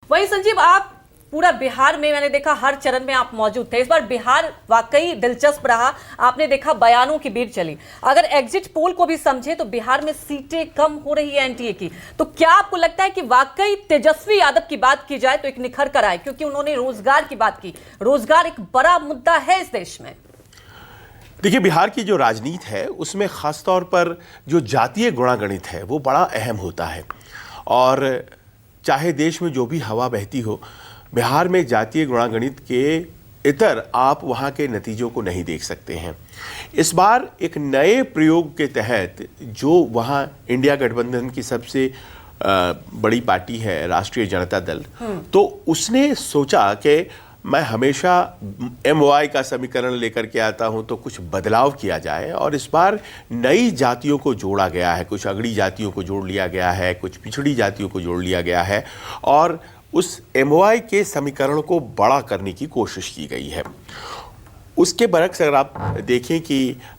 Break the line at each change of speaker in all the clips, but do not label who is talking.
वहीं संजीव, आप पूरा बिहार में, मैंने देखा हर चरण में आप मौजूद थे। इस बार बिहार वाकई दिलचस्प रहा। आपने देखा बयानों की भीड़ चली। अगर एग्जिट पोल को भी समझे तो बिहार में सीटें कम हो रही है एनडीए की। तो क्या आपको लगता है कि वाकई तेजस्वी यादव की बात की जाए तो एक निखर कर आए, क्योंकि उन्होंने रोजगार की बात की। रोजगार एक बड़ा मुद्दा है इस देश में।
देखिए, बिहार की जो राजनीति है उसमें खासतौर पर जो जातीय गुणागणित है वो बड़ा अहम होता है। और चाहे देश में जो भी हवा बहती हो, बिहार में जातीय गुणागणित के इतर आप वहाँ के नतीजों को नहीं देख सकते हैं। इस बार एक नए प्रयोग के तहत जो वहाँ इंडिया गठबंधन की सबसे बड़ी पार्टी है राष्ट्रीय जनता दल, तो उसने सोचा कि मैं हमेशा MY का समीकरण लेकर के आता हूं तो कुछ बदलाव किया जाए, और इस बार नई जातियों को जोड़ा गया है। कुछ अगड़ी जातियों को जोड़ लिया गया है, कुछ पिछड़ी जातियों को जोड़ लिया गया है, और उस MY के समीकरण को बड़ा करने की कोशिश की गई है। उसके बरक्स अगर आप देखें कि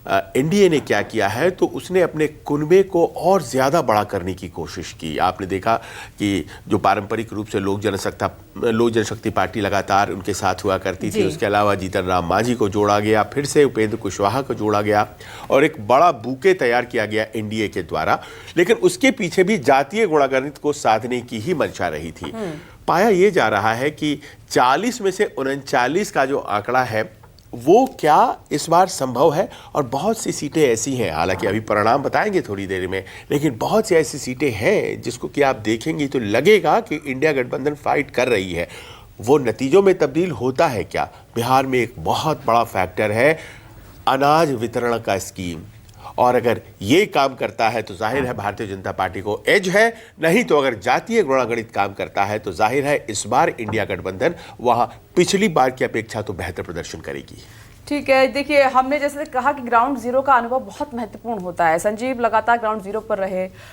एनडीए ने क्या किया है, तो उसने अपने कुनबे को और ज़्यादा बड़ा करने की कोशिश की। आपने देखा कि जो पारंपरिक रूप से लोक जनशक्ति पार्टी लगातार उनके साथ हुआ करती थी, उसके अलावा जीतन राम मांझी को जोड़ा गया, फिर से उपेंद्र कुशवाहा को जोड़ा गया, और एक बड़ा बुके तैयार किया गया एनडीए के द्वारा। लेकिन उसके पीछे भी जातीय गुणागणित को साधने की ही मंशा रही थी। पाया ये जा रहा है कि 40 में से 39 का जो आंकड़ा है वो क्या इस बार संभव है। और बहुत सी सीटें ऐसी हैं, हालांकि अभी परिणाम बताएंगे थोड़ी देर में, लेकिन बहुत सी ऐसी सीटें हैं जिसको कि आप देखेंगे तो लगेगा कि इंडिया गठबंधन फाइट कर रही है। वो नतीजों में तब्दील होता है क्या? बिहार में एक बहुत बड़ा फैक्टर है अनाज वितरण का स्कीम, और अगर ये काम करता है तो जाहिर है भारतीय जनता पार्टी को एज है। नहीं तो अगर जातीय गुणागणित काम करता है तो जाहिर है इस बार इंडिया गठबंधन वहां पिछली बार की अपेक्षा तो बेहतर प्रदर्शन करेगी।
ठीक है, देखिए हमने जैसे कहा कि ग्राउंड जीरो का अनुभव बहुत महत्वपूर्ण होता है। संजीव लगातार ग्राउंड जीरो पर रहे,